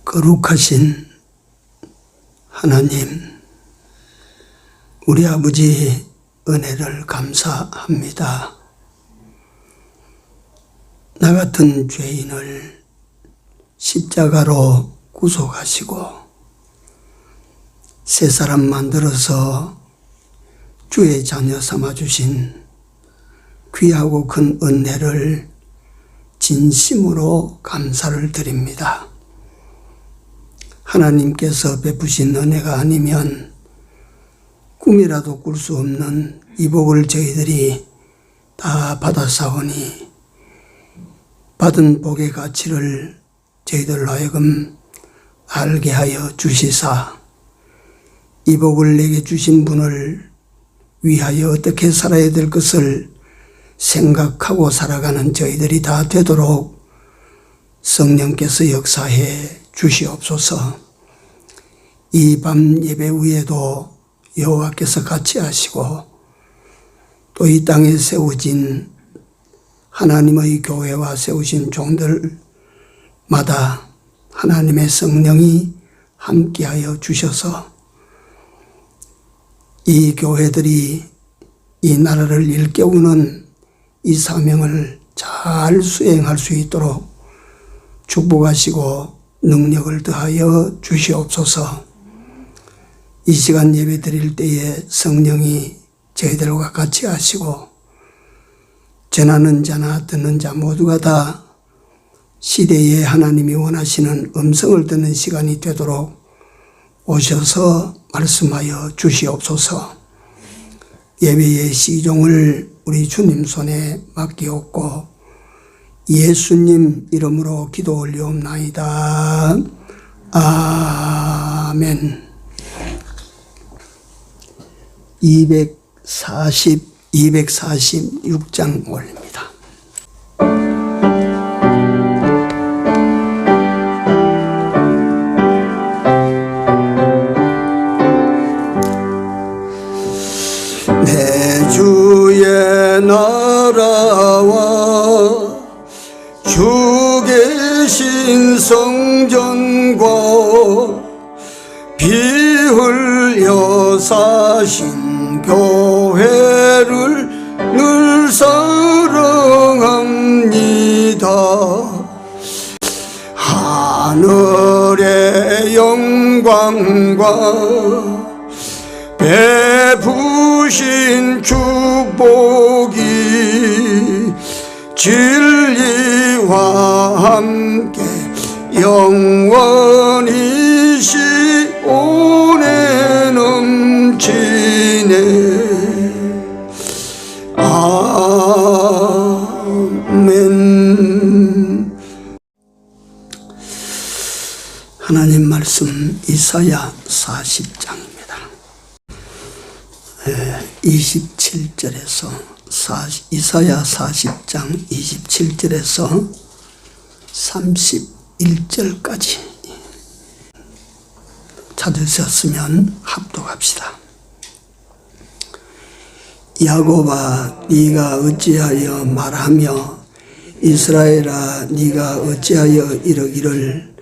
거룩하신 하나님, 우리 아버지 은혜를 감사합니다. 나 같은 죄인을 십자가로 구속하시고 새 사람 만들어서 주의 자녀 삼아주신 귀하고 큰 은혜를 진심으로 감사를 드립니다. 하나님께서 베푸신 은혜가 아니면 꿈이라도 꿀 수 없는 이 복을 저희들이 다 받았사오니 받은 복의 가치를 저희들로 하여금 알게 하여 주시사 이 복을 내게 주신 분을 위하여 어떻게 살아야 될 것을 생각하고 살아가는 저희들이 다 되도록 성령께서 역사해 주시옵소서. 이 밤 예배 후에도 여호와께서 같이 하시고 또 이 땅에 세워진 하나님의 교회와 세우신 종들마다 하나님의 성령이 함께하여 주셔서 이 교회들이 이 나라를 일깨우는 이 사명을 잘 수행할 수 있도록 축복하시고 능력을 더하여 주시옵소서. 이 시간 예배 드릴 때에 성령이 저희들과 같이 하시고 전하는 자나 듣는 자 모두가 다 시대에 하나님이 원하시는 음성을 듣는 시간이 되도록 오셔서 말씀하여 주시옵소서. 예배의 시종을 우리 주님 손에 맡기옵고 예수님 이름으로 기도 올리옵나이다. 아멘. 246장 올립니다. 내 주의 나라와 주 계신 성전과 피 흘려 사신 교회를 늘 사랑합니다. 하늘의 영광과 베푸신 축복이 진리와 함께 영원히 시온에 넘치네. 아멘. 하나님 말씀 이사야 40장입니다. 27절에서 이사야 40장 27절에서 31절까지 찾으셨으면 합독합시다. 야곱아, 네가 어찌하여 말하며 이스라엘아, 네가 어찌하여 이러기를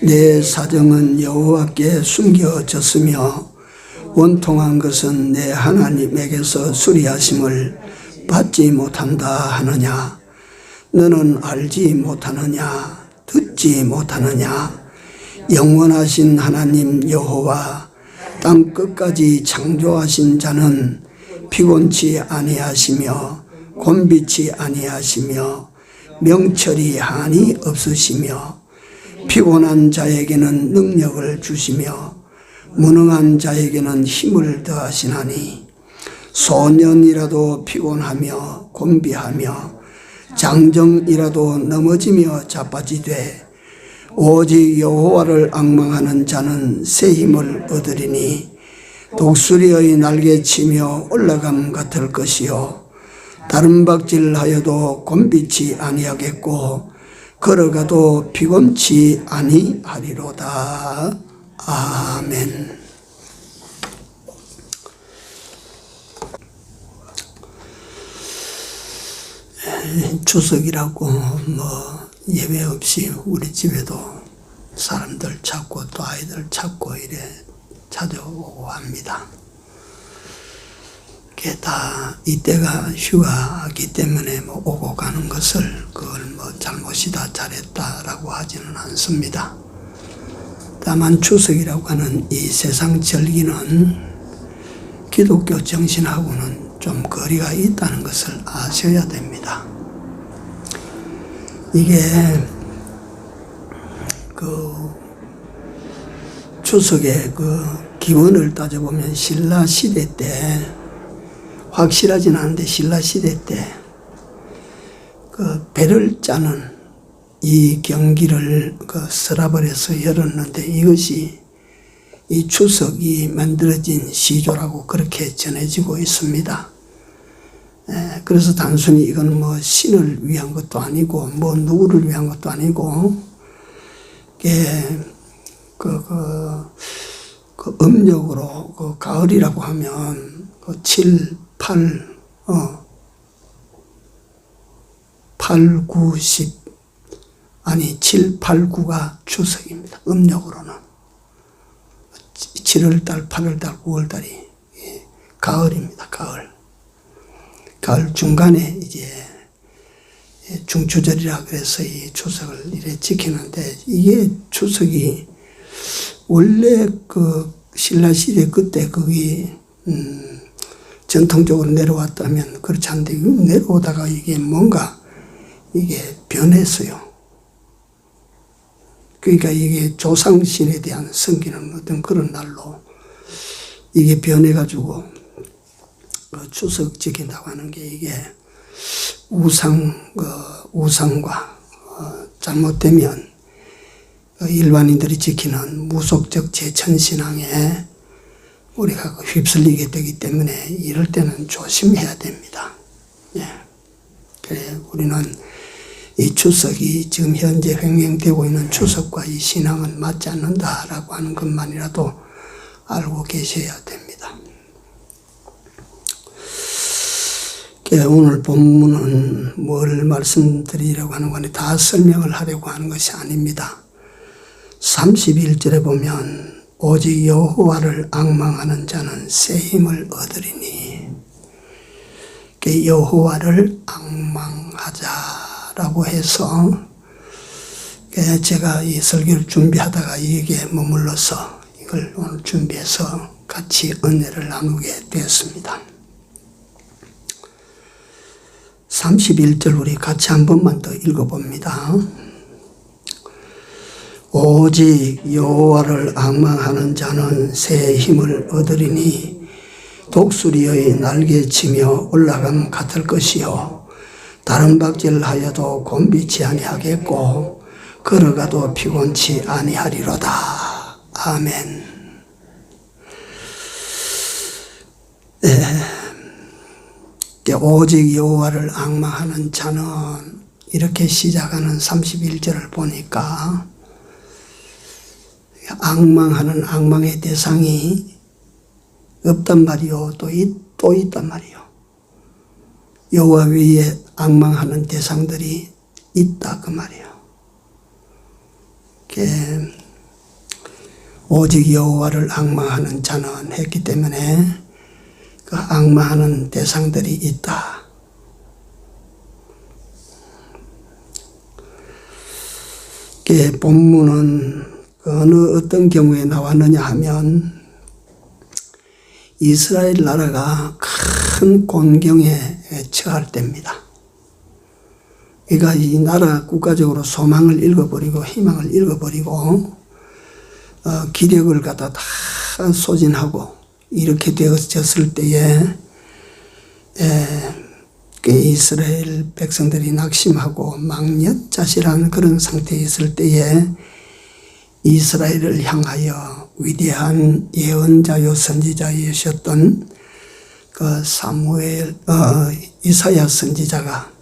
내 사정은 여호와께 숨겨졌으며 원통한 것은 내 하나님에게서 수리하심을 받지 못한다 하느냐. 너는 알지 못하느냐, 듣지 못하느냐. 영원하신 하나님 여호와 땅 끝까지 창조하신 자는 피곤치 아니하시며 곤비치 아니하시며 명철이 한이 없으시며 피곤한 자에게는 능력을 주시며 무능한 자에게는 힘을 더하시나니 소년이라도 피곤하며 곤비하며 장정이라도 넘어지며 자빠지되 오직 여호와를 앙망하는 자는 새 힘을 얻으리니 독수리의 날개치며 올라감 같을 것이요 다른 박질하여도 곤비치 아니하겠고 걸어가도 피곤치 아니하리로다. 아멘. 추석이라고 예배 없이 우리 집에도 사람들 찾고 또 아이들 찾고 이래 찾아오고 합니다. 그게 다 이때가 휴가이기 때문에 뭐 오고 가는 것을 그걸 뭐 잘못이다 잘했다라고 하지는 않습니다. 다만 추석이라고 하는 이 세상 절기는 기독교 정신하고는 좀 거리가 있다는 것을 아셔야 됩니다. 이게 그 추석의 그 기원을 따져보면 신라 시대 때, 확실하진 않은데 신라 시대 때 그 배를 짜는 이 경기를 그 서랍을 해서 열었는데 이것이 이 추석이 만들어진 시조라고 그렇게 전해지고 있습니다. 그래서 단순히 이건 뭐 신을 위한 것도 아니고 뭐 누구를 위한 것도 아니고 그 음력으로 그 가을이라고 하면 그 7, 8, 8, 9, 10 아니 7, 8, 9가 추석입니다. 음력으로는 7월달, 8월달, 9월달이 가을입니다. 가을 중간에 이제 중추절이라 그래서 이 추석을 이래 지키는데, 이게 추석이 원래 그 신라시대 그때 거기 전통적으로 내려왔다면 그렇지 않은데 내려오다가 이게 뭔가 이게 변했어요. 그러니까 이게 조상신에 대한 섬기는 어떤 그런 날로 이게 변해가지고 추석 지킨다고 하는 게 이게 우상과 잘못되면 일반인들이 지키는 무속적 제천신앙에 우리가 휩쓸리게 되기 때문에 이럴 때는 조심해야 됩니다. 그래 우리는 이 추석이 지금 현재 횡행되고 있는 추석과 이 신앙은 맞지 않는다라고 하는 것만이라도 알고 계셔야 됩니다. 오늘 본문은 뭘 말씀드리려고 하는 건데 다 설명을 하려고 하는 것이 아닙니다. 31절에 보면 오직 여호와를 앙망하는 자는 새 힘을 얻으리니, 여호와를 앙망하자라고 해서 제가 이 설교를 준비하다가 여기에 머물러서 이걸 오늘 준비해서 같이 은혜를 나누게 되었습니다. 31절 우리 같이 한 번만 더 읽어봅니다. 오직 여호와를 앙망하는 자는 새 힘을 얻으리니 독수리의 날개치며 올라감 같을 것이요 다른 박질하여도 곤비치 아니하겠고 걸어가도 피곤치 아니하리로다. 아멘. 오직 여호와를 앙망하는 자는 이렇게 시작하는 31절을 보니까 앙망하는 앙망의 대상이 없단 말이요 또 있단 말이요. 여호와 위에 앙망하는 대상들이 있다 그 말이요. 오직 여호와를 앙망하는 자는 했기 때문에 그 앙망하는 대상들이 있다. 본문은 어떤 경우에 나왔느냐 하면 이스라엘 나라가 큰 곤경에 처할 때입니다. 그러니까 이 나라 국가적으로 소망을 잃어버리고 희망을 잃어버리고 기력을 갖다 다 소진하고 이렇게 되어졌을 때에 이스라엘 백성들이 낙심하고 망연자실한 그런 상태에 있을 때에 이스라엘을 향하여 위대한 예언자요 선지자이셨던 그 이사야 선지자가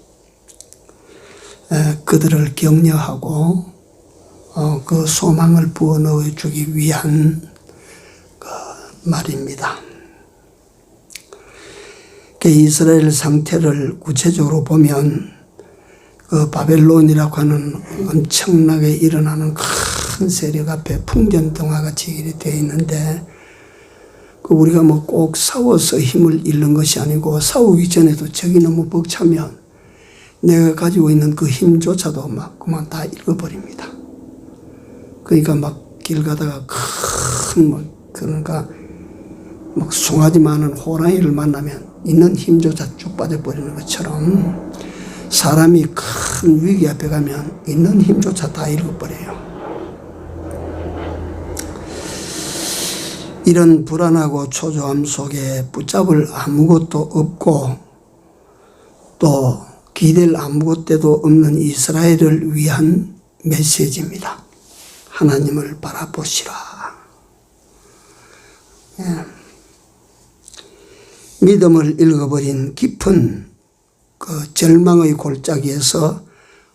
그들을 격려하고 그 소망을 부어넣어 주기 위한 그 말입니다. 이스라엘 상태를 구체적으로 보면 그 바벨론이라고 하는 엄청나게 일어나는 큰 세력 앞에 풍전등화 같이 이렇게 되어 있는데, 그 우리가 뭐 꼭 싸워서 힘을 잃는 것이 아니고, 싸우기 전에도 적이 너무 벅차면 내가 가지고 있는 그 힘조차도 막 그만 다 잃어버립니다. 그러니까 막 길 가다가 그러니까 막 숭하지 많은 호랑이를 만나면 있는 힘조차 쭉 빠져버리는 것처럼, 사람이 큰 위기 앞에 가면 있는 힘조차 다 잃어버려요. 이런 불안하고 초조함 속에 붙잡을 아무것도 없고 또 기댈 아무것도 없는 이스라엘을 위한 메시지입니다. 하나님을 바라보시라. 믿음을 잃어버린 깊은 그 절망의 골짜기에서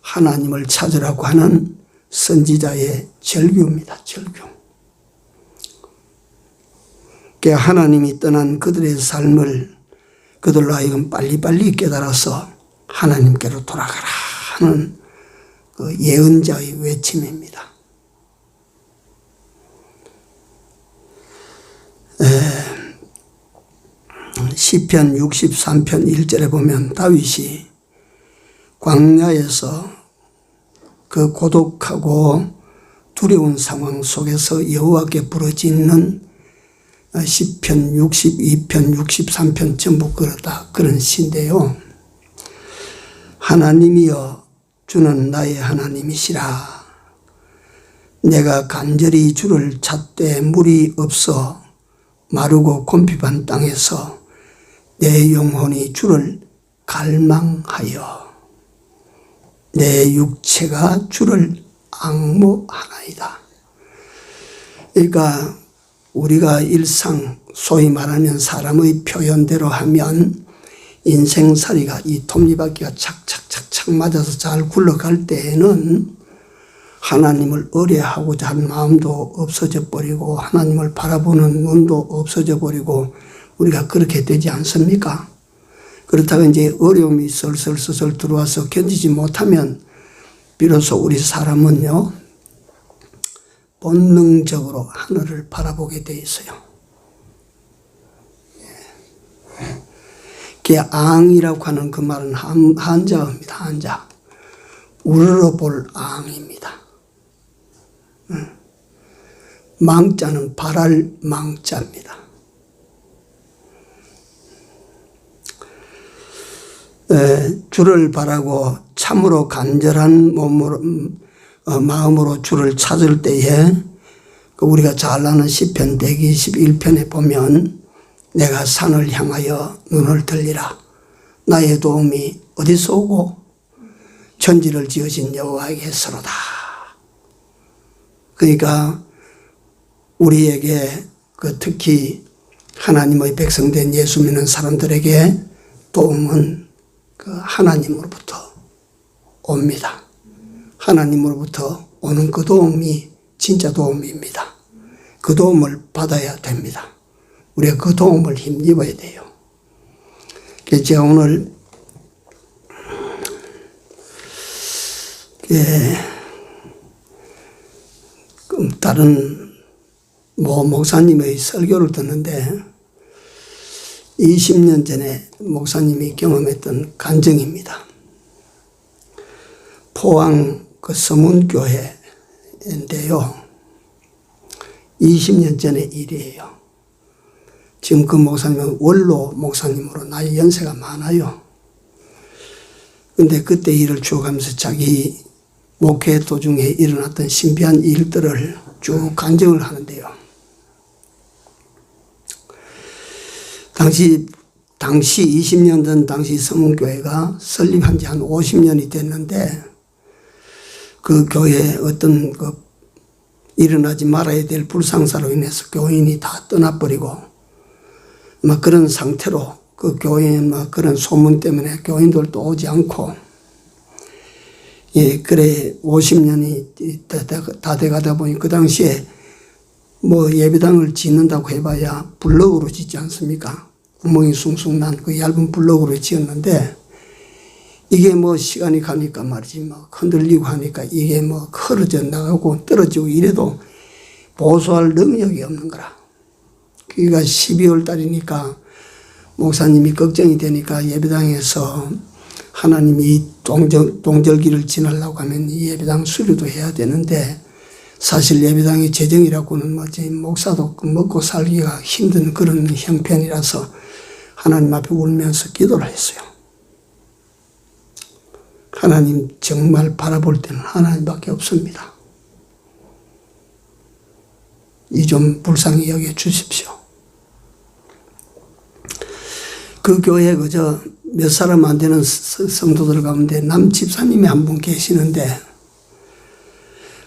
하나님을 찾으라고 하는 선지자의 절규입니다. 절규. 하나님이 떠난 그들의 삶을 그들로 하여금 빨리빨리 깨달아서 하나님께로 돌아가라 하는 그 예언자의 외침입니다. 시편 63편 1절에 보면 다윗이 광야에서 그 고독하고 두려운 상황 속에서 여호와께 부르짖는 시편 62편 63편 전부 그렇다 그런 시인데요. 하나님이여 주는 나의 하나님이시라. 내가 간절히 주를 찾되 물이 없어 마르고 곰핍한 땅에서 내 영혼이 주를 갈망하여 내 육체가 주를 앙모하나이다. 그러니까 우리가 일상 소위 말하면 사람의 표현대로 하면 인생살이가 이 톱니바퀴가 착착착착 맞아서 잘 굴러갈 때에는 하나님을 의뢰하고자 하는 마음도 없어져 버리고 하나님을 바라보는 눈도 없어져 버리고 우리가 그렇게 되지 않습니까? 그렇다고 이제 어려움이 슬슬 들어와서 견디지 못하면 비로소 우리 사람은요 본능적으로 하늘을 바라보게 돼 있어요. 앙이라고 하는 그 말은 한자어입니다. 한자. 우러러볼 앙입니다. 망자는 바랄 망자입니다. 주를 바라고 참으로 간절한 마음으로 주를 찾을 때에 우리가 잘 아는 시편 121편에 보면 내가 산을 향하여 눈을 들리라. 나의 도움이 어디서 오고 천지를 지으신 여호와에게서로다. 그러니까 우리에게 특히 하나님의 백성된 예수 믿는 사람들에게 도움은 하나님으로부터 옵니다. 하나님으로부터 오는 그 도움이 진짜 도움입니다. 그 도움을 받아야 됩니다. 우리가 그 도움을 힘입어야 돼요. 그래서 제가 오늘 다른 목사님의 설교를 듣는데 20년 전에 목사님이 경험했던 간증입니다. 포항 서문교회인데요. 20년 전의 일이에요. 지금 그 목사님은 원로 목사님으로 나이 연세가 많아요. 근데 그때 일을 쭉 하면서 자기 목회 도중에 일어났던 신비한 일들을 쭉 간증을 하는데요. 당시 20년 전 당시 서문교회가 설립한 지 한 50년이 됐는데 그 교회에 어떤 일어나지 말아야 될 불상사로 인해서 교인이 다 떠나버리고 막 그런 상태로 그 교회에 막 그런 소문 때문에 교인들도 오지 않고 그래 50년이 다 돼가다 보니 그 당시에 뭐 예배당을 짓는다고 해봐야 블럭으로 짓지 않습니까? 구멍이 숭숭 난 그 얇은 블럭으로 지었는데 이게 뭐 시간이 가니까 말이지 뭐 흔들리고 하니까 이게 뭐 흐려져 나가고 떨어지고 이래도 보수할 능력이 없는 거라. 그러니까 12월 달이니까 목사님이 걱정이 되니까 예배당에서 하나님이 동절기를 지나려고 하면 예배당 수료도 해야 되는데 사실 예배당의 재정이라고는 뭐지 목사도 먹고 살기가 힘든 그런 형편이라서 하나님 앞에 울면서 기도를 했어요. 하나님 정말 바라볼 때는 하나님밖에 없습니다. 이 좀 불쌍히 여겨 주십시오. 그 교회에 그저 몇 사람 안 되는 성도들 가운데 남 집사님이 한 분 계시는데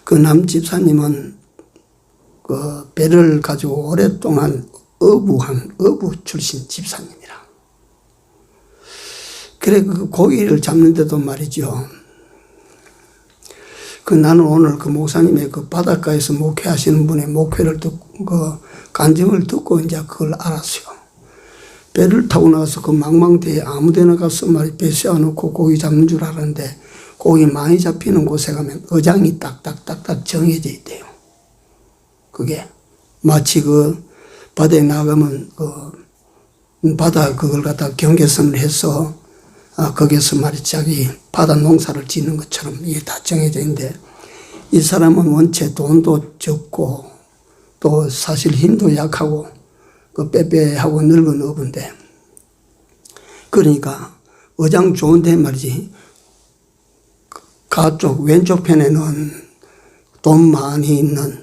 그 남 집사님은 그 배를 가지고 오랫동안 어부 출신 집사님이라. 그래 그 고기를 잡는데도 말이죠. 그 나는 오늘 그 목사님의 그 바닷가에서 목회하시는 분의 목회를 듣고 그 간증을 듣고 이제 그걸 알았어요. 배를 타고 나가서 그 망망대에 아무데나 가서 말이 배 세워놓고 고기 잡는 줄 알았는데 고기 많이 잡히는 곳에 가면 어장이 딱딱딱딱 정해져 있대요. 그게 마치 그 바다에 나가면 그 바다 그걸 갖다 경계선을 해서 거기서 말이 자기 바다 농사를 짓는 것처럼 이게 다 정해져 있는데 이 사람은 원체 돈도 적고 또 사실 힘도 약하고 그 빼빼하고 늙은 어부인데 그러니까 어장 좋은데 말이지 가쪽 왼쪽 편에는 돈 많이 있는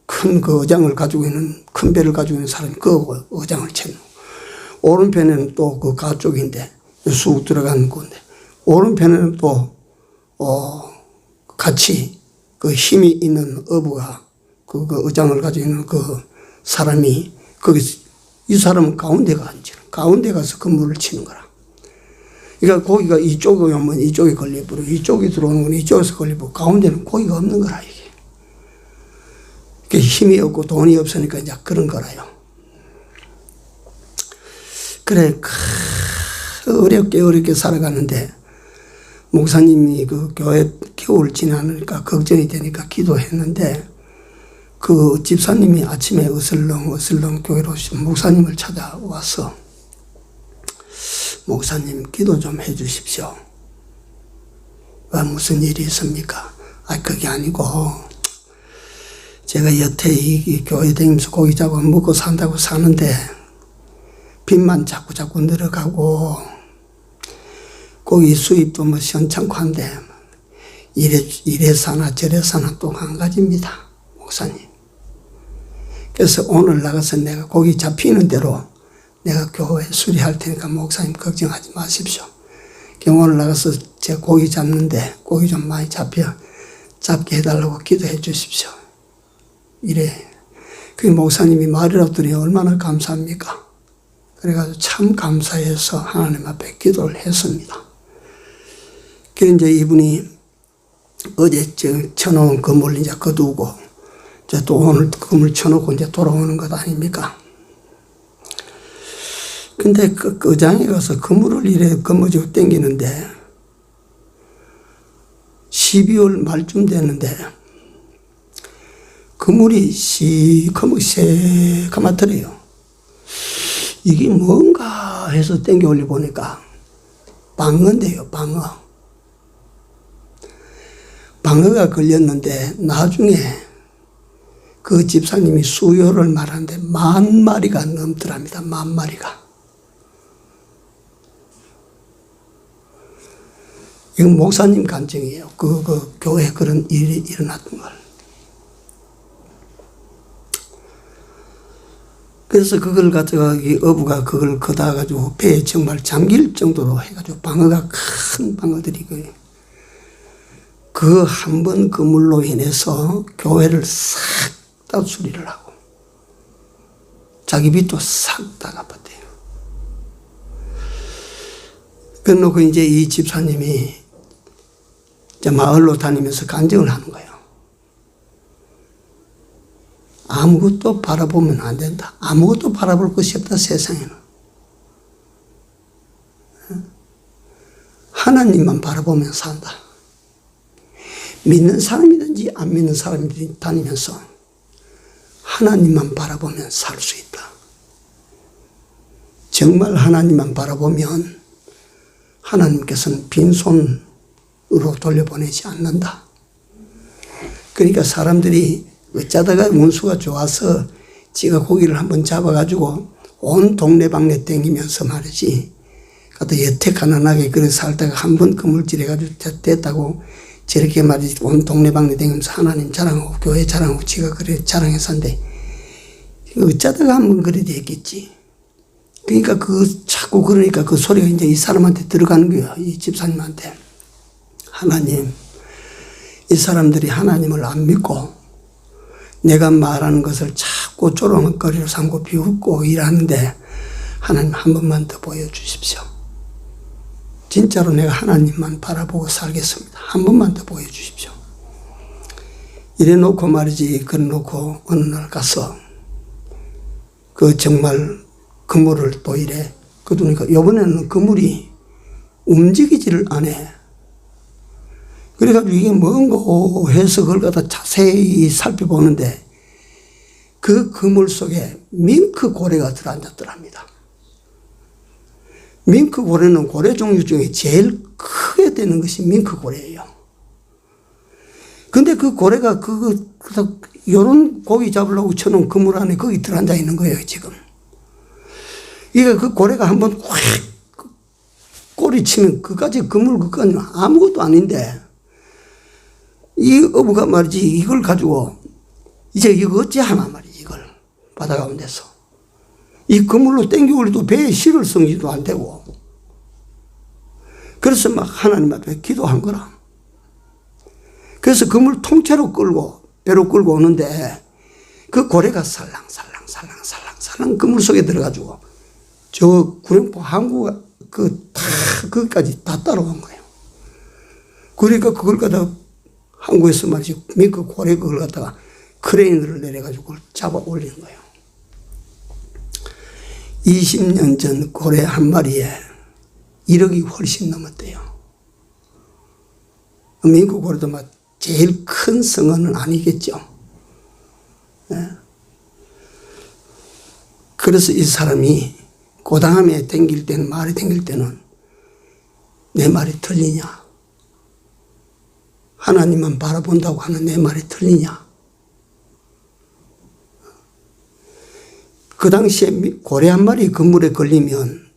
큰 그 어장을 가지고 있는 큰 배를 가지고 있는 사람이 그 어장을 채는 오른편에는 또 그 가쪽인데 쑥 들어가는 건데 오른편에는 또 같이 그 힘이 있는 어부가 그 어장을 가지고 있는 그 사람이 거기 이 사람은 가운데가 앉아 가운데 가서 그물을 치는 거라. 그러니까 고기가 이쪽에 오면 이쪽에 걸려버리고 이쪽에 들어오는 건 이쪽에서 걸려버리고 가운데는 고기가 없는 거라 이게. 힘이 없고 돈이 없으니까 이제 그런 거라요. 그래 어렵게 살아가는데 목사님이 그 교회 겨울 지나니까 걱정이 되니까 기도했는데 그 집사님이 아침에 어슬렁 교회로 오신 목사님을 찾아와서 목사님 기도 좀 해 주십시오. 왜 무슨 일이 있습니까? 그게 아니고 제가 여태 이 교회 다니면서 고기 잡아 먹고 산다고 사는데 빚만 자꾸 늘어가고 고기 수입도 뭐 시원찮고 한데 이래 사나 저래 사나 또 한 가지입니다. 목사님. 그래서 오늘 나가서 내가 고기 잡히는 대로 내가 교회 수리할 테니까 목사님 걱정하지 마십시오. 오늘 나가서 제가 고기 잡는데 고기 좀 많이 잡게 해달라고 기도해 주십시오. 이래. 그 목사님이 말이라고 들으니 얼마나 감사합니까? 그래가지고 참 감사해서 하나님 앞에 기도를 했습니다. 그래서 이제 이분이 어제 쳐놓은 그물 이제 거두고 이제 또 오늘 그물 쳐놓고 이제 돌아오는 것 아닙니까? 근데 그 어장에 가서 그물을 이래 거머쥐고 땡기는데 12월 말쯤 됐는데 그물이 새카맣더래요. 이게 뭔가 해서 땡겨 올려 보니까 방어인데요, 방어. 방어가 걸렸는데 나중에 그 집사님이 수요를 말하는데 10,000마리가 넘더랍니다. 10,000마리가. 이건 목사님 간증이에요. 그 교회에 그런 일이 일어났던 걸. 그래서 그걸 가져가 어부가 그걸 걷어 가지고 배에 정말 잠길 정도로 해가지고 방어가 큰 방어들이 그 한 번 그물로 인해서 교회를 싹 다 수리를 하고 자기 빚도 싹 다 갚았대요. 그래놓고 이제 이 집사님이 이제 마을로 다니면서 간증을 하는 거예요. 아무것도 바라보면 안 된다. 아무것도 바라볼 것이 없다, 세상에는. 하나님만 바라보면 산다. 믿는 사람이든지 안 믿는 사람이든지 다니면서 하나님만 바라보면 살 수 있다. 정말 하나님만 바라보면 하나님께서는 빈손으로 돌려보내지 않는다. 그러니까 사람들이 어쩌다가 운수가 좋아서 지가 고기를 한번 잡아가지고 온 동네방네 댕기면서 말이지, 갖다 여태 가난하게 그래 살다가 한번 그물질해가지고 됐다고 저렇게 말이지 온 동네방네 댕기면서 하나님 자랑하고 교회 자랑하고 지가 그래 자랑했었는데 어쩌다가 한번 그래 됐겠지. 그러니까 자꾸 그러니까 그 소리가 이제 이 사람한테 들어가는 거야. 이 집사님한테. 하나님, 이 사람들이 하나님을 안 믿고 내가 말하는 것을 자꾸 조롱거리로 삼고 비웃고 일하는데 하나님 한 번만 더 보여주십시오. 진짜로 내가 하나님만 바라보고 살겠습니다. 한 번만 더 보여주십시오. 이래 놓고 말이지, 그래 놓고 어느 날 가서 그 정말 그물을 또 이래 그러니까 요번에는 그물이 움직이지를 않아. 그래가지고 이게 뭔가 해서 그걸 갖다 자세히 살펴보는데 그 그물 속에 밍크 고래가 들어앉았더랍니다. 밍크 고래는 고래 종류 중에 제일 크게 되는 것이 밍크 고래예요. 근데 그 고래가 요런 고기 잡으려고 쳐놓은 그물 안에 거기 들어앉아 있는 거예요, 지금. 이게 그 고래가 한번 확 꼬리 치면 그까지 그물 그까지 아무것도 아닌데 이 어부가 말이지 이걸 가지고 이제 이거 어찌하나 말이지 이걸 바다 가운데서 이 그물로 땡겨 올려도 배에 실을 성지도 안 되고 그래서 막 하나님 앞에 기도한 거라. 그래서 그물 통째로 끌고 배로 끌고 오는데 그 고래가 살랑살랑 그물 속에 들어가지고 저 구룡포 항구가 거기까지 다 따라온 거예요. 그러니까 그걸 갖다가 항구에서 말이지 밍크 고래 그걸 갖다가 크레인을 내려가지고 그걸 잡아 올리는 거예요. 20년 전 고래 한 마리에 1억이 훨씬 넘었대요. 밍크 고래도 막 제일 큰 성어는 아니겠죠. 네. 그래서 이 사람이 그 다음에 댕길 때는, 말이 댕길 때는 내 말이 틀리냐? 하나님만 바라본다고 하는 내 말이 틀리냐? 그 당시에 고래 한 마리 그물에 걸리면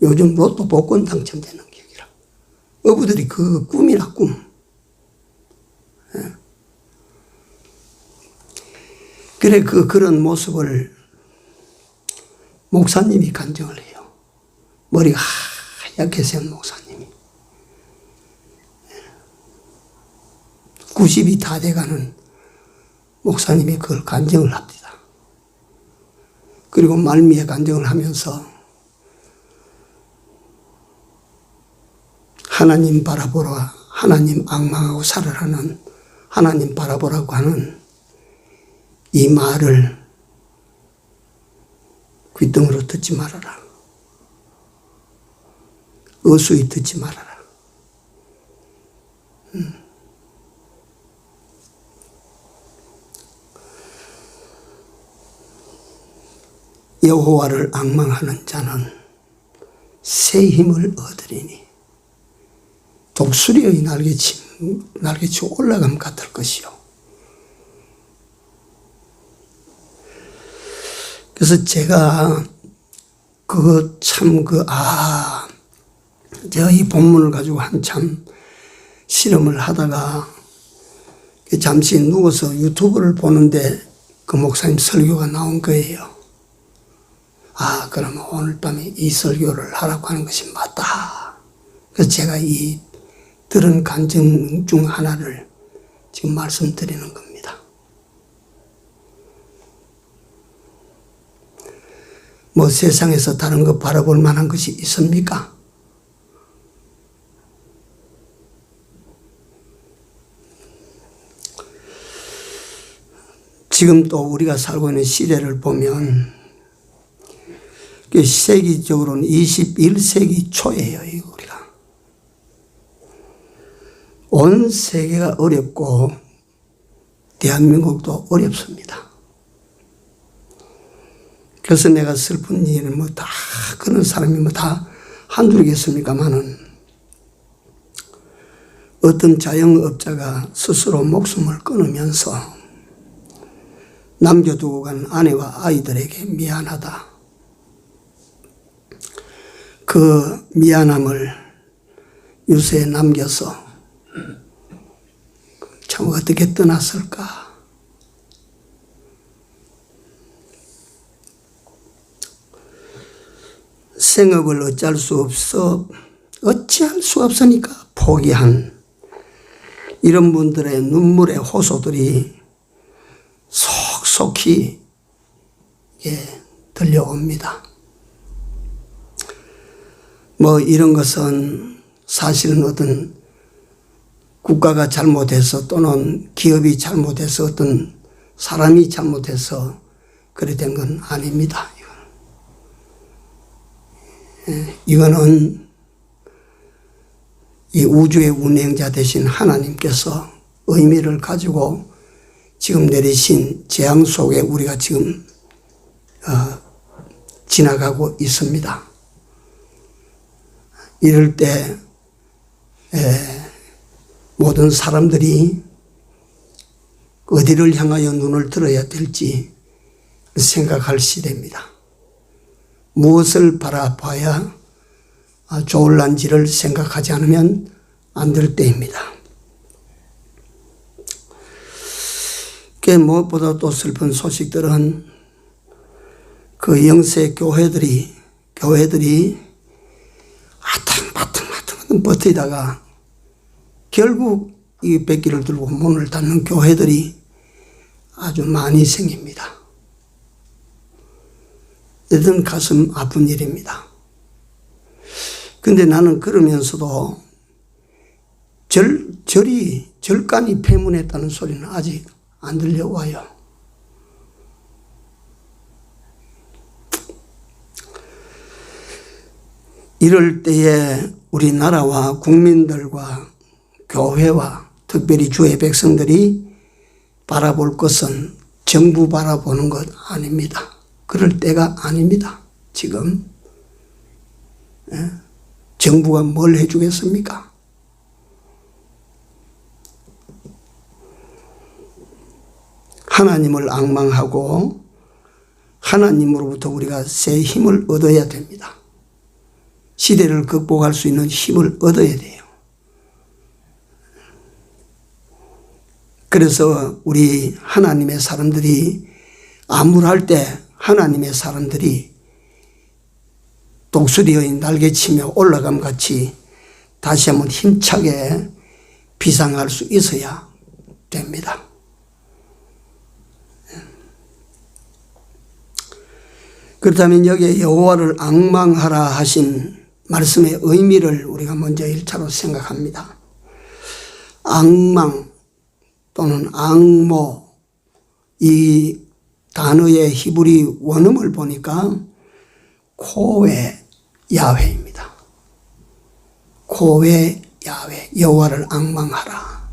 요즘 로또 복권 당첨되는 기억이라. 어부들이 그 꿈이라 꿈. 그래, 그런 모습을 목사님이 간증을 해요. 머리가 하얗게 센 목사님이. 90이 다 돼가는 목사님이 그걸 간증을 합니다. 그리고 말미에 간증을 하면서 하나님 바라보라, 하나님 앙망하고 살아라는 하나님 바라보라고 하는 이 말을 귓등으로 듣지 말아라. 어수히 듣지 말아라. 여호와를 앙망하는 자는 새 힘을 얻으리니 독수리의 날개치 올라감 같을 것이요. 그래서 제가 제가 이 본문을 가지고 한참 실험을 하다가 잠시 누워서 유튜브를 보는데 그 목사님 설교가 나온 거예요. 그러면 오늘 밤에 이 설교를 하라고 하는 것이 맞다. 그래서 제가 이 들은 간증 중 하나를 지금 말씀드리는 겁니다. 뭐 세상에서 다른 거 바라볼 만한 것이 있습니까? 지금 또 우리가 살고 있는 시대를 보면 세계적으로는 21세기 초예요, 우리가. 전 세계가 어렵고 대한민국도 어렵습니다. 그래서 내가 슬픈 일은 뭐 다 그런 사람이 뭐 다 한둘이겠습니까만은 어떤 자영업자가 스스로 목숨을 끊으면서 남겨두고 간 아내와 아이들에게 미안하다. 그 미안함을 유서에 남겨서 참 어떻게 떠났을까. 생업을 어찌할 수 없으니까 포기한 이런 분들의 눈물의 호소들이 속속히 들려옵니다. 뭐 이런 것은 사실은 어떤 국가가 잘못해서 또는 기업이 잘못해서 어떤 사람이 잘못해서 그래 된 건 아닙니다. 이거는 이 우주의 운행자 되신 하나님께서 의미를 가지고 지금 내리신 재앙 속에 우리가 지금 지나가고 있습니다. 이럴 때 모든 사람들이 어디를 향하여 눈을 들어야 될지 생각할 시대입니다. 무엇을 바라봐야 좋을란지를 생각하지 않으면 안 될 때입니다. 무엇보다 또 슬픈 소식들은 그 영세 교회들이 하여튼 버티다가 결국 이 백기를 들고 문을 닫는 교회들이 아주 많이 생깁니다. 이런 가슴 아픈 일입니다. 근데 나는 그러면서도 절간이 폐문했다는 소리는 아직 안 들려와요. 이럴 때에 우리나라와 국민들과 교회와 특별히 주의 백성들이 바라볼 것은 정부 바라보는 것 아닙니다. 그럴 때가 아닙니다. 지금 정부가 뭘 해주겠습니까? 하나님을 앙망하고 하나님으로부터 우리가 새 힘을 얻어야 됩니다. 시대를 극복할 수 있는 힘을 얻어야 돼요. 그래서 우리 하나님의 사람들이 암울할 때 하나님의 사람들이 독수리의 날개치며 올라감 같이 다시 한번 힘차게 비상할 수 있어야 됩니다. 그렇다면 여기에 여호와를 앙망하라 하신 말씀의 의미를 우리가 먼저 1차로 생각합니다. 앙망 또는 앙모, 이 단어의 히브리 원음을 보니까 코웨 야훼입니다. 코웨 야훼, 여호와를 앙망하라.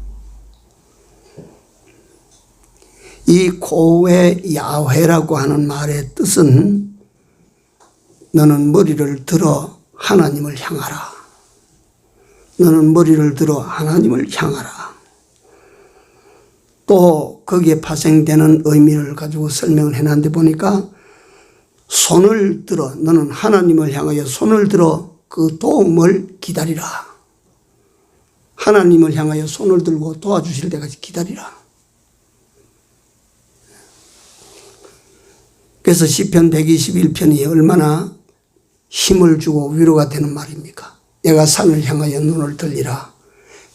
이 코웨 야훼라고 하는 말의 뜻은 너는 머리를 들어 하나님을 향하라. 너는 머리를 들어 하나님을 향하라. 또 거기에 파생되는 의미를 가지고 설명을 해놨는데 보니까 손을 들어, 너는 하나님을 향하여 손을 들어 그 도움을 기다리라. 하나님을 향하여 손을 들고 도와주실 때까지 기다리라. 그래서 시편 121편이 얼마나 힘을 주고 위로가 되는 말입니까? 내가 산을 향하여 눈을 들리라.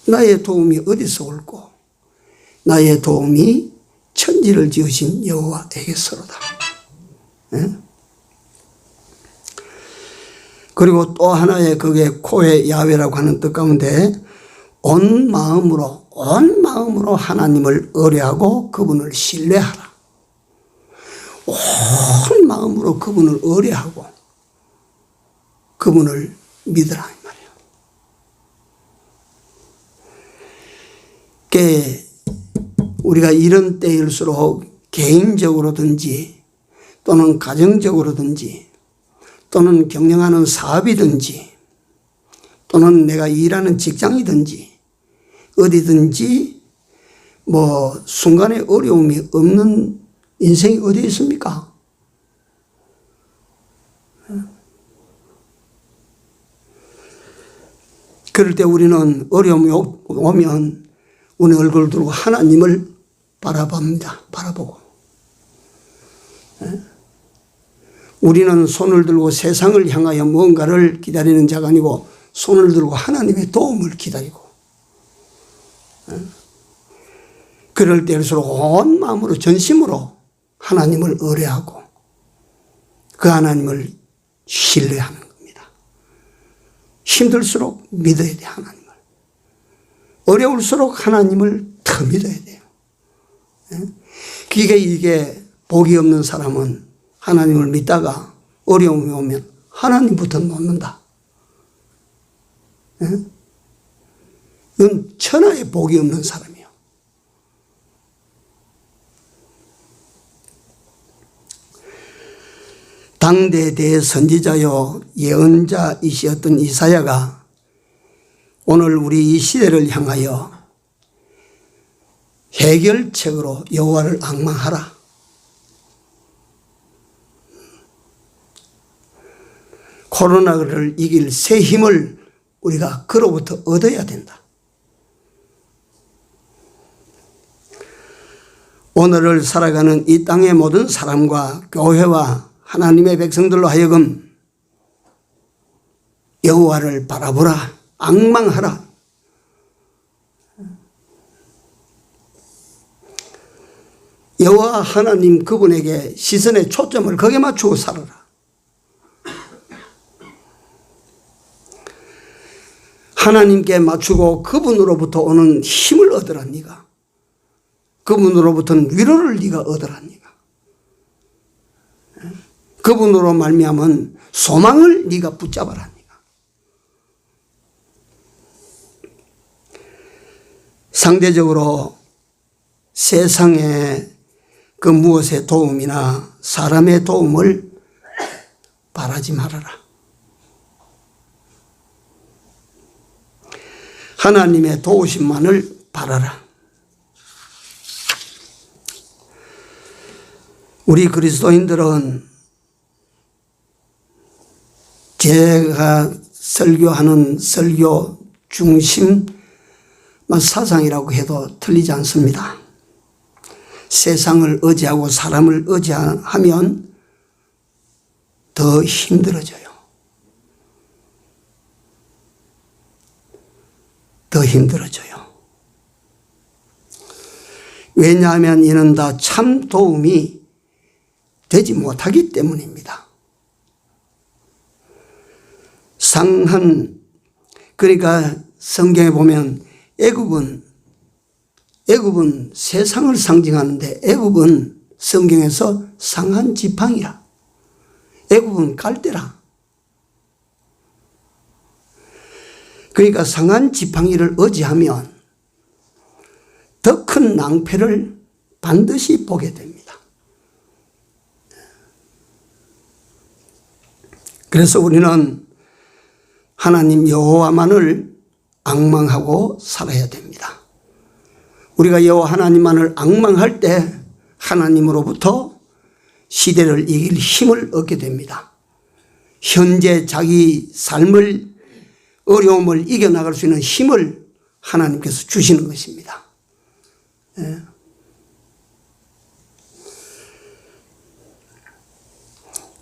나의 도움이 어디서 올고 나의 도움이 천지를 지으신 여호와에게서로다. 그리고 또 하나의 그게 코의 야훼라고 하는 뜻 가운데 온 마음으로 하나님을 의뢰하고 그분을 신뢰하라. 온 마음으로 그분을 의뢰하고 그분을 믿으라 이 말이에요. 우리가 이런 때일수록 개인적으로든지 또는 가정적으로든지 또는 경영하는 사업이든지 또는 내가 일하는 직장이든지 어디든지 뭐 순간에 어려움이 없는 인생이 어디 있습니까? 그럴 때 우리는 어려움이 오면 우리 얼굴 들고 하나님을 바라봅니다. 바라보고. 우리는 손을 들고 세상을 향하여 무언가를 기다리는 자가 아니고 손을 들고 하나님의 도움을 기다리고. 그럴 때일수록 온 마음으로 전심으로 하나님을 의뢰하고 그 하나님을 신뢰하는 겁니다. 힘들수록 믿어야 돼, 하나님을. 어려울수록 하나님을 더 믿어야 돼요. 이게 복이 없는 사람은 하나님을 믿다가 어려움이 오면 하나님부터 놓는다. 이건 천하의 복이 없는 사람이에요. 당대 대선지자요 예언자이시었던 이사야가 오늘 우리 이 시대를 향하여 해결책으로 여호와를 앙망하라. 코로나를 이길 새 힘을 우리가 그로부터 얻어야 된다. 오늘을 살아가는 이 땅의 모든 사람과 교회와 하나님의 백성들로 하여금 여호와를 바라보라, 앙망하라. 여호와 하나님 그분에게 시선의 초점을 거기에 맞추고 살아라. 하나님께 맞추고 그분으로부터 오는 힘을 얻으라. 네가 그분으로부터는 위로를 네가 얻으라. 네가 그분으로 말미암은 소망을 네가 붙잡아라. 네가 상대적으로 세상의 그 무엇의 도움이나 사람의 도움을 바라지 말아라. 하나님의 도우심만을 바라라. 우리 그리스도인들은 제가 설교하는 설교 중심 사상이라고 해도 틀리지 않습니다. 세상을 의지하고 사람을 의지하면 더 힘들어져요. 더 힘들어져요. 왜냐하면 이는 다 참 도움이 되지 못하기 때문입니다. 그러니까 성경에 보면 애굽은 세상을 상징하는데 애굽은 성경에서 상한 지팡이라. 애굽은 갈대라. 그러니까 상한 지팡이를 의지하면 더 큰 낭패를 반드시 보게 됩니다. 그래서 우리는 하나님 여호와만을 앙망하고 살아야 됩니다. 우리가 여호와 하나님만을 앙망할 때 하나님으로부터 시대를 이길 힘을 얻게 됩니다. 현재 자기 삶을 어려움을 이겨나갈 수 있는 힘을 하나님께서 주시는 것입니다.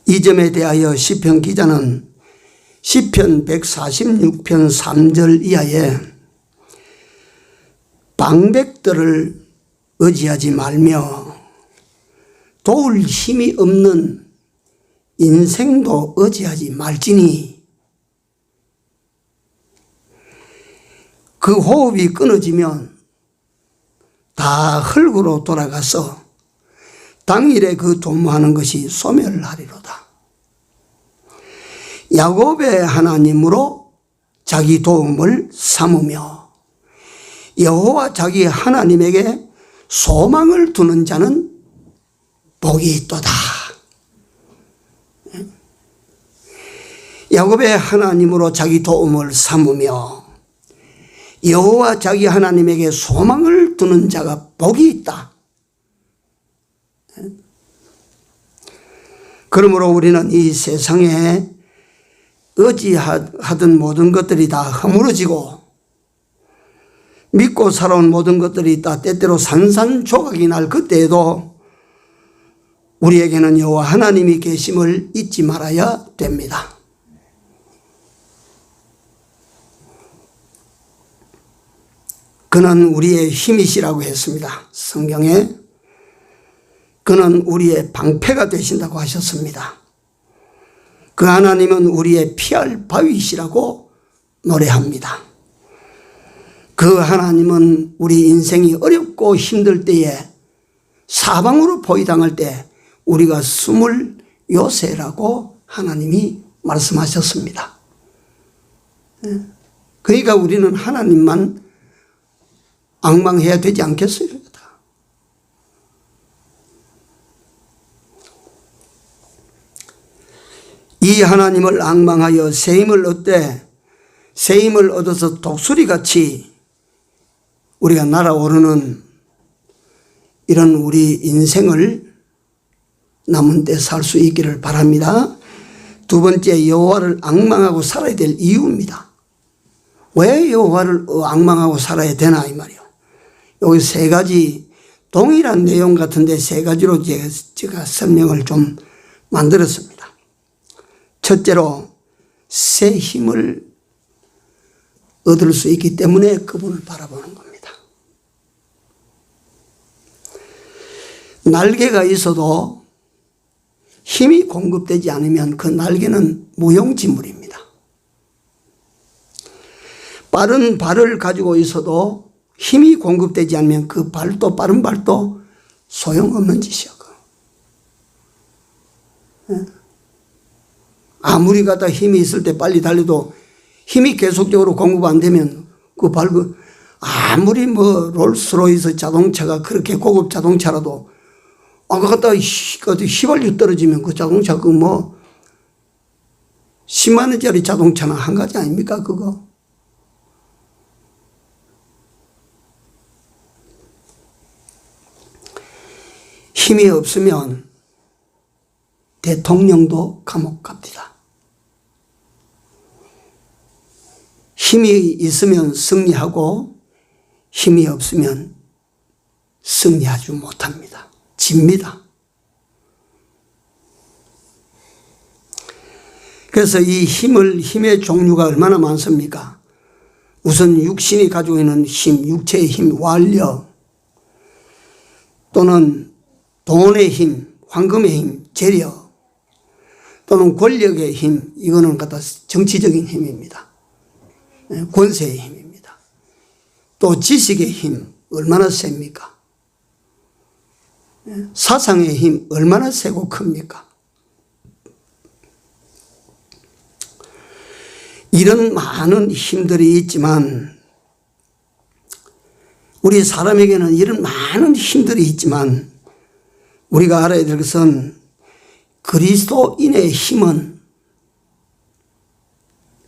이 점에 대하여 시편 기자는 시편 146편 3절 이하에 방백들을 의지하지 말며 도울 힘이 없는 인생도 의지하지 말지니 그 호흡이 끊어지면 다 흙으로 돌아가서 당일에 그 도모하는 것이 소멸하리로다. 야곱의 하나님으로 자기 도움을 삼으며 여호와 자기 하나님에게 소망을 두는 자는 복이 있도다. 야곱의 하나님으로 자기 도움을 삼으며 여호와 자기 하나님에게 소망을 두는 자가 복이 있다. 그러므로 우리는 이 세상에 의지하던 모든 것들이 다 허물어지고 믿고 살아온 모든 것들이 다 때때로 산산조각이 날 그때에도 우리에게는 여호와 하나님이 계심을 잊지 말아야 됩니다. 그는 우리의 힘이시라고 했습니다. 성경에 그는 우리의 방패가 되신다고 하셨습니다. 그 하나님은 우리의 피할 바위시라고 노래합니다. 그 하나님은 우리 인생이 어렵고 힘들 때에 사방으로 포위당할 때 우리가 숨을 요새라고 하나님이 말씀하셨습니다. 그러니까 우리는 하나님만 앙망해야 되지 않겠어요? 이 하나님을 앙망하여 세임을 얻어서 독수리같이 우리가 날아오르는 이런 우리 인생을 남은 때 살 수 있기를 바랍니다. 두 번째, 여호와를 앙망하고 살아야 될 이유입니다. 왜 여호와를 앙망하고 살아야 되나 이 말이요. 여기 세 가지 동일한 내용 같은데 세 가지로 제가 설명을 좀 만들었습니다. 첫째로 새 힘을 얻을 수 있기 때문에 그분을 바라보는 겁니다. 날개가 있어도 힘이 공급되지 않으면 그 날개는 무용지물입니다. 빠른 발을 가지고 있어도 힘이 공급되지 않으면 그 발도 빠른 발도 소용없는 짓이야. 아무리 갖다 힘이 있을 때 빨리 달려도 힘이 계속적으로 공급 안 되면 그 아무리 롤스로이스 자동차가 그렇게 고급 자동차라도 아까 갖다 휘발유 떨어지면 그 자동차 10만 원짜리 자동차는 한 가지 아닙니까 그거? 힘이 없으면 대통령도 감옥 갑니다. 힘이 있으면 승리하고 힘이 없으면 승리하지 못합니다. 집니다. 그래서 이 힘의 종류가 얼마나 많습니까? 우선 육신이 가지고 있는 힘, 육체의 힘, 완력 또는 돈의 힘, 황금의 힘, 재력 또는 권력의 힘, 이거는 갖다 정치적인 힘입니다. 권세의 힘입니다. 또 지식의 힘 얼마나 셉니까? 사상의 힘 얼마나 세고 큽니까? 이런 많은 힘들이 있지만 우리 사람에게는 이런 많은 힘들이 있지만 우리가 알아야 될 것은 그리스도인의 힘은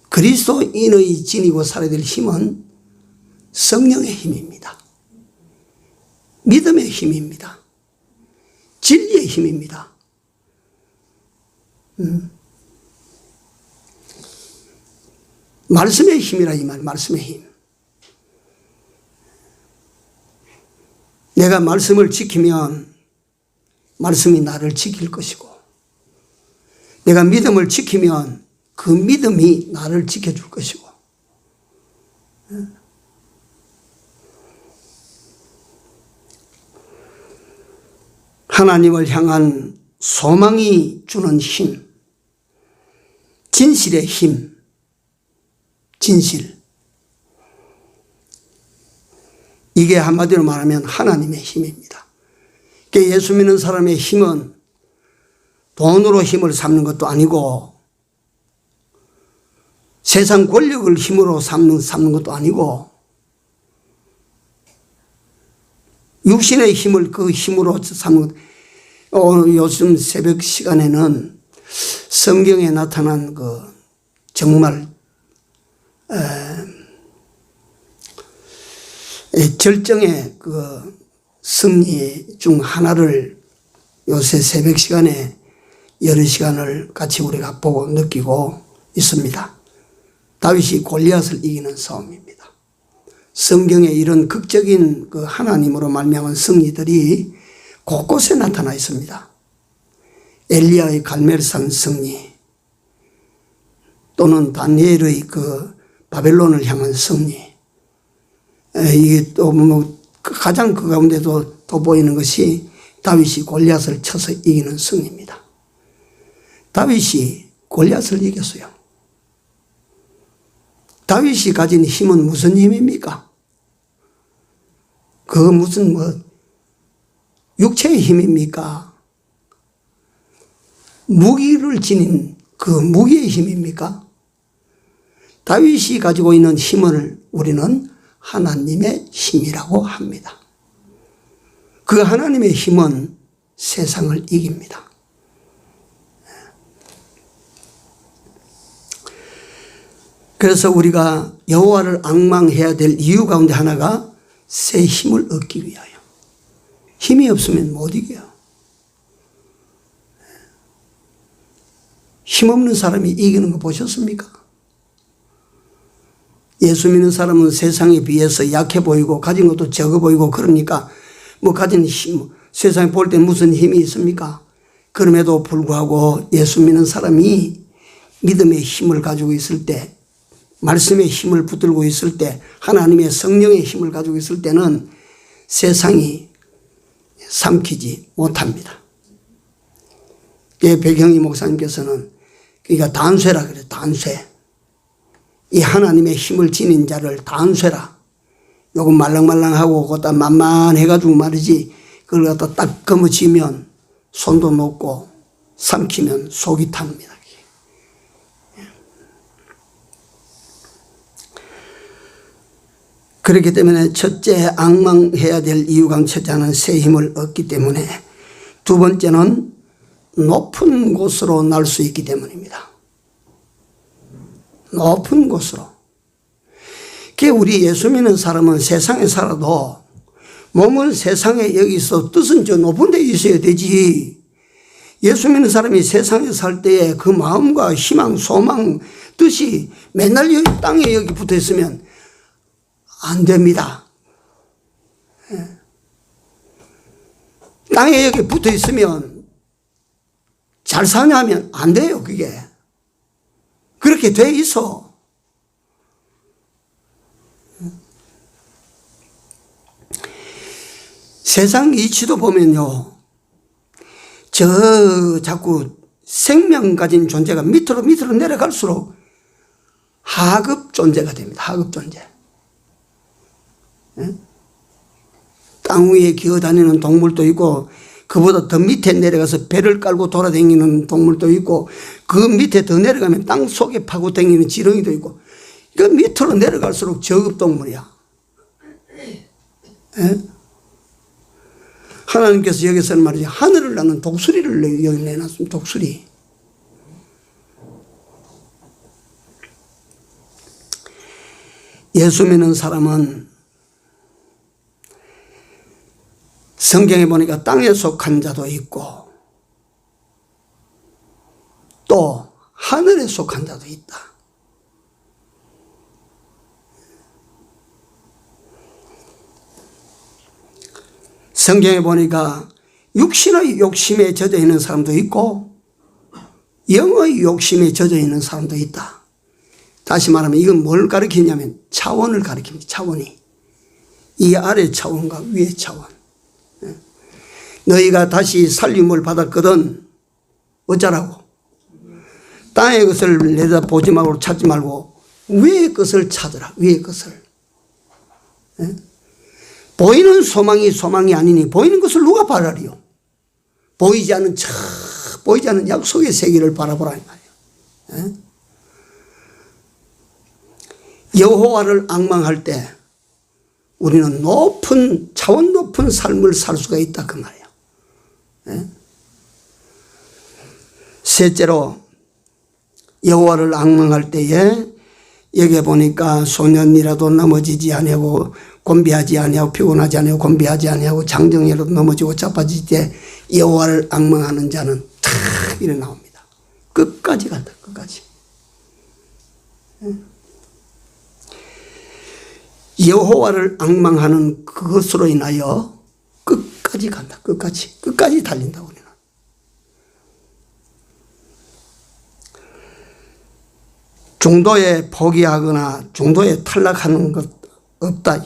그리스도인의 지니고 살아야 될 힘은 성령의 힘입니다. 믿음의 힘입니다. 진리의 힘입니다. 말씀의 힘이라 이 말, 말씀의 힘. 내가 말씀을 지키면 말씀이 나를 지킬 것이고 내가 믿음을 지키면 그 믿음이 나를 지켜줄 것이고 하나님을 향한 소망이 주는 힘, 진실의 힘, 진실. 이게 한마디로 말하면 하나님의 힘입니다. 예수 믿는 사람의 힘은 돈으로 힘을 삼는 것도 아니고 세상 권력을 힘으로 삼는 것도 아니고 육신의 힘을 그 힘으로 삼은 요즘 새벽 시간에는 성경에 나타난 그 정말 절정의 그 승리 중 하나를 요새 새벽 시간에 여러 시간을 같이 우리가 보고 느끼고 있습니다. 다윗이 골리앗을 이기는 싸움입니다. 성경에 이런 극적인 그 하나님으로 말미암은 승리들이 곳곳에 나타나 있습니다. 엘리야의 갈멜산 승리, 또는 다니엘의 그 바벨론을 향한 승리, 이게 또 뭐 가장 그 가운데도 돋보이는 것이 다윗이 골리앗을 쳐서 이기는 승리입니다. 다윗이 골리앗을 이겼어요. 다윗이 가진 힘은 무슨 힘입니까? 그 무슨 육체의 힘입니까? 무기를 지닌 그 무기의 힘입니까? 다윗이 가지고 있는 힘을 우리는 하나님의 힘이라고 합니다. 그 하나님의 힘은 세상을 이깁니다. 그래서 우리가 여호와를 앙망해야 될 이유 가운데 하나가 새 힘을 얻기 위하여. 힘이 없으면 못 이겨요. 힘없는 사람이 이기는 거 보셨습니까? 예수 믿는 사람은 세상에 비해서 약해 보이고 가진 것도 적어 보이고 그러니까 뭐 가진 힘, 세상에 볼 때 무슨 힘이 있습니까? 그럼에도 불구하고 예수 믿는 사람이 믿음의 힘을 가지고 있을 때, 말씀의 힘을 붙들고 있을 때, 하나님의 성령의 힘을 가지고 있을 때는 세상이 삼키지 못합니다. 백형희 목사님께서는 그러니까 단쇠라 그래요. 단쇠. 이 하나님의 힘을 지닌 자를 단쇠라. 요거 말랑말랑하고 그것다 만만해가지고 말이지 그걸 갖다 딱 거머쥐면 손도 녹고 삼키면 속이 탑니다. 그렇기 때문에 첫째 앙망해야 될 이유가 첫째는 새 힘을 얻기 때문에 두 번째는 높은 곳으로 날 수 있기 때문입니다. 높은 곳으로. 우리 예수 믿는 사람은 세상에 살아도 몸은 세상에 여기서 뜻은 저 높은 데 있어야 되지. 예수 믿는 사람이 세상에 살 때에 그 마음과 희망, 소망, 뜻이 맨날 여기 땅에 여기 붙어 있으면 안 됩니다. 땅에 여기 붙어 있으면 잘 사냐면 안 돼요, 그게. 그렇게 돼 있어. 세상 이치도 보면요, 자꾸 생명 가진 존재가 밑으로 내려갈수록 하급 존재가 됩니다. 하급 존재. 땅 위에 기어다니는 동물도 있고, 그보다 더 밑에 내려가서 배를 깔고 돌아다니는 동물도 있고, 그 밑에 더 내려가면 땅 속에 파고 다니는 지렁이도 있고, 그 밑으로 내려갈수록 저급 동물이야. 하나님께서 여기서는 말이지 하늘을 나는 독수리를 여기 내놨습니다. 독수리. 예수 믿는 사람은 성경에 보니까 땅에 속한 자도 있고 또 하늘에 속한 자도 있다. 성경에 보니까 육신의 욕심에 젖어 있는 사람도 있고 영의 욕심에 젖어 있는 사람도 있다. 다시 말하면 이건 뭘 가리키냐면 차원을 가리킵니다. 차원이. 이 아래 차원과 위의 차원. 너희가 다시 살림을 받았거든 어쩌라고? 땅의 것을 내다보지 말고 찾지 말고 위의 것을 찾으라. 위의 것을. 보이는 소망이 아니니 보이는 것을 누가 바라리요? 보이지 않는 약속의 세계를 바라보라 이 말이에요. 여호와를 앙망할 때 우리는 차원 높은 삶을 살 수가 있다 그 말이에요. 예? 셋째로 여호와를 앙망할 때에 여기 보니까 소년이라도 넘어지지 아니하고 곤비하지 아니하고 피곤하지 아니하고 곤비하지 아니하고 장정이라도 넘어지고 자빠질 때 여호와를 앙망하는 자는 탁 이래 나옵니다. 끝까지 간다. 끝까지. 여호와를 앙망하는 그것으로 인하여 끝까지 간다. 끝까지 달린다 우리는. 중도에 포기하거나 중도에 탈락하는 것 없다.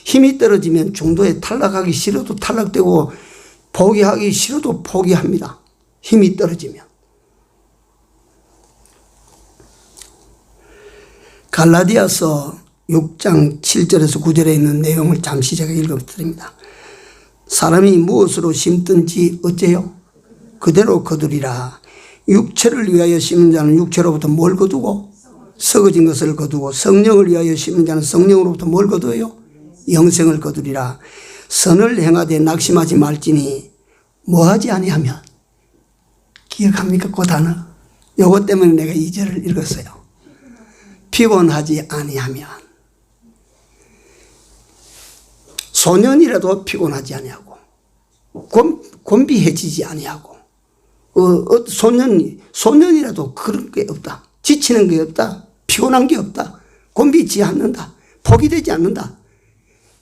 힘이 떨어지면 중도에 탈락하기 싫어도 탈락되고 포기하기 싫어도 포기합니다. 힘이 떨어지면. 갈라디아서 6장 7절에서 9절에 있는 내용을 잠시 제가 읽어드립니다. 사람이 무엇으로 심든지 어째요? 그대로 거두리라. 육체를 위하여 심는 자는 육체로부터 뭘 거두고? 썩어진 것을 거두고, 성령을 위하여 심는 자는 성령으로부터 뭘 거두어요? 영생을 거두리라. 선을 행하되 낙심하지 말지니 뭐하지 아니하면. 기억합니까? 그 단어. 요것 때문에 내가 2절을 읽었어요. 피곤하지 아니하면. 소년이라도 피곤하지 아니하고 곤비해지지 아니하고 소년이라도 그런 게 없다. 지치는 게 없다. 피곤한 게 없다. 곤비지 않는다. 포기되지 않는다.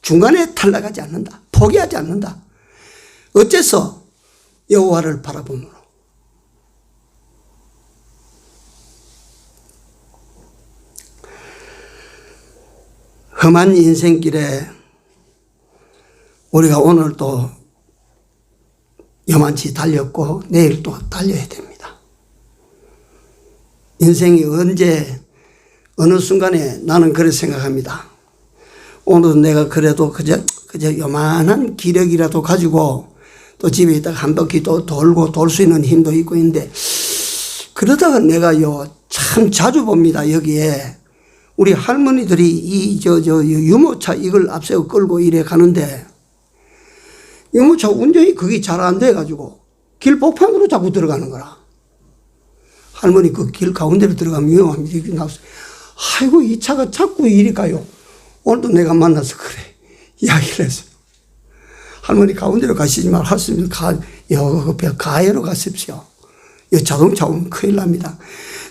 중간에 탈락하지 않는다. 포기하지 않는다. 어째서? 여호와를 바라봄으로. 험한 인생길에 우리가 오늘 또 요만치 달렸고 내일 또 달려야 됩니다. 인생이 언제 어느 순간에 나는 그렇게 생각합니다. 오늘은 내가 그래도 그저 요만한 기력이라도 가지고 또 집에 있다가 한 바퀴 또 돌고 돌 수 있는 힘도 있고 있는데, 그러다가 내가요 참 자주 봅니다. 여기에 우리 할머니들이 이 유모차 이걸 앞세워 끌고 이래 가는데, 유모차 운전이 그게 잘 안 돼가지고 길복판으로 자꾸 들어가는 거라. 할머니 그 길 가운데로 들어가면 위험합니다. 이렇게 나왔어요. 아이고 이 차가 자꾸 이리 가요. 오늘도 내가 만나서 그래 이야기를 했어요. 할머니 가운데로 가시지 말고 할 수 있으면 가해로 가십시오. 이 자동차 오면 큰일 납니다.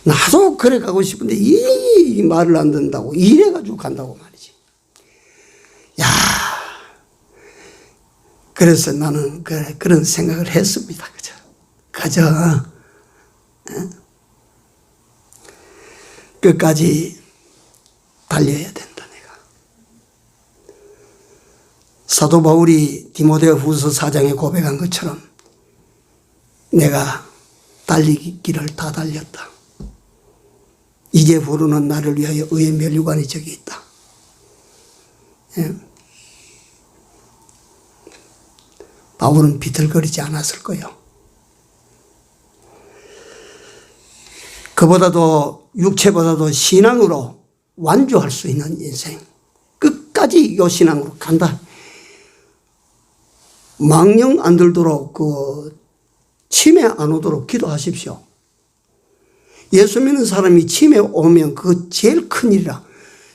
나도 그래 가고 싶은데 이 말을 안 듣는다고 이래가지고 간다고 말이지. 야, 그래서 나는 그런 생각을 했습니다. 그저 끝까지 달려야 된다. 내가 사도 바울이 디모데후서 4장에 고백한 것처럼 내가 달리기를 다 달렸다. 이제 부르는 나를 위하여 의의 면류관이 저기 있다. 예. 바울은 비틀거리지 않았을 거예요. 그보다도 육체보다도 신앙으로 완주할 수 있는 인생. 끝까지 요 신앙으로 간다. 망령 안 들도록 치매 안 오도록 기도하십시오. 예수 믿는 사람이 치매 오면 그거 제일 큰일이라.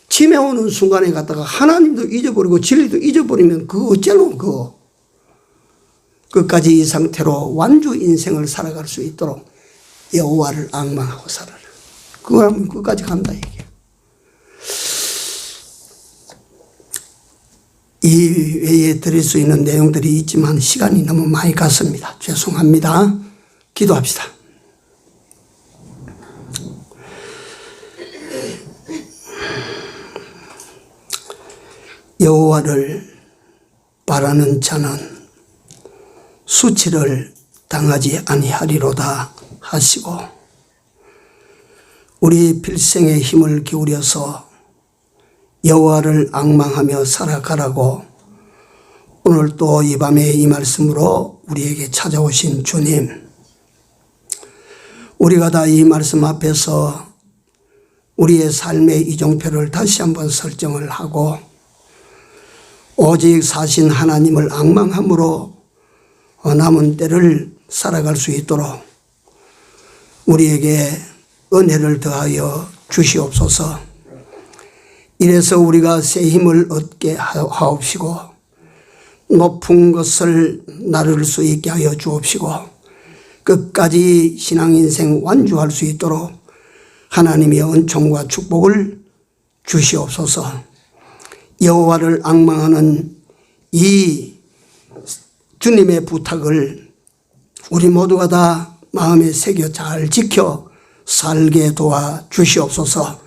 치매 오는 순간에 갔다가 하나님도 잊어버리고 진리도 잊어버리면 그거 어쩌노 그거. 끝까지 이 상태로 완주 인생을 살아갈 수 있도록 여호와를 앙망하고 살아라. 그거 하면 끝까지 간다 이게. 이 외에 드릴 수 있는 내용들이 있지만 시간이 너무 많이 갔습니다. 죄송합니다. 기도합시다. 여호와를 바라는 자는 수치를 당하지 아니하리로다 하시고, 우리 필생의 힘을 기울여서 여호와를 앙망하며 살아가라고 오늘 또 이 밤에 이 말씀으로 우리에게 찾아오신 주님, 우리가 다 이 말씀 앞에서 우리의 삶의 이정표를 다시 한번 설정을 하고 오직 사신 하나님을 앙망함으로 남은 때를 살아갈 수 있도록 우리에게 은혜를 더하여 주시옵소서. 이래서 우리가 새 힘을 얻게 하옵시고 높은 것을 나를 수 있게 하여 주옵시고 끝까지 신앙인생 완주할 수 있도록 하나님의 은총과 축복을 주시옵소서. 여호와를 앙망하는 이 주님의 부탁을 우리 모두가 다 마음에 새겨 잘 지켜 살게 도와 주시옵소서.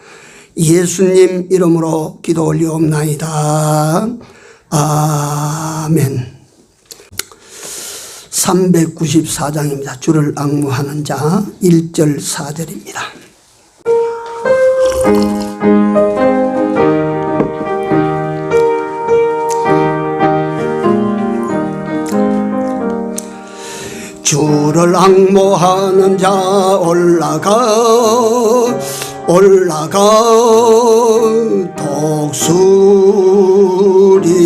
예수님 이름으로 기도 올리옵나이다. 아멘. 394장입니다. 주를 앙무하는 자 1절 4절입니다. 주를 앙모하는 자 올라가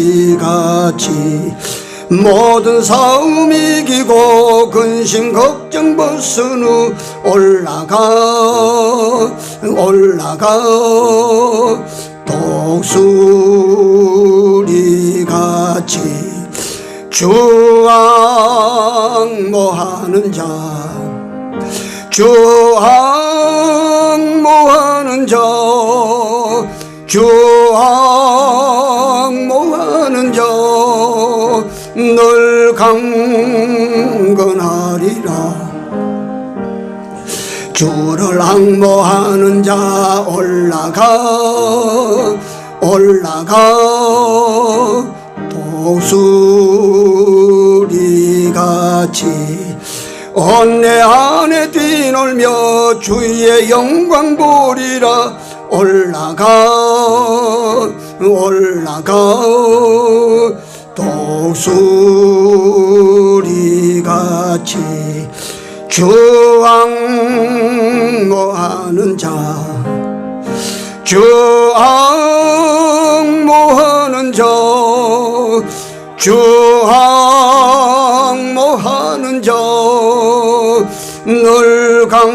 독수리같이 모든 싸움 이기고 근심 걱정 벗은 후 올라가 독수리같이 주 앙모하는 자 주 앙모하는 자 주 앙모하는 자 늘 강건하리라. 주를 앙모하는 자 올라가 독수리같이 온 내 안에 뛰놀며 주의 영광 보리라. 올라가 독수리같이 주 앙모하는 자 주 앙모하는 자 주 앙모하는 자 늘 강건하리라.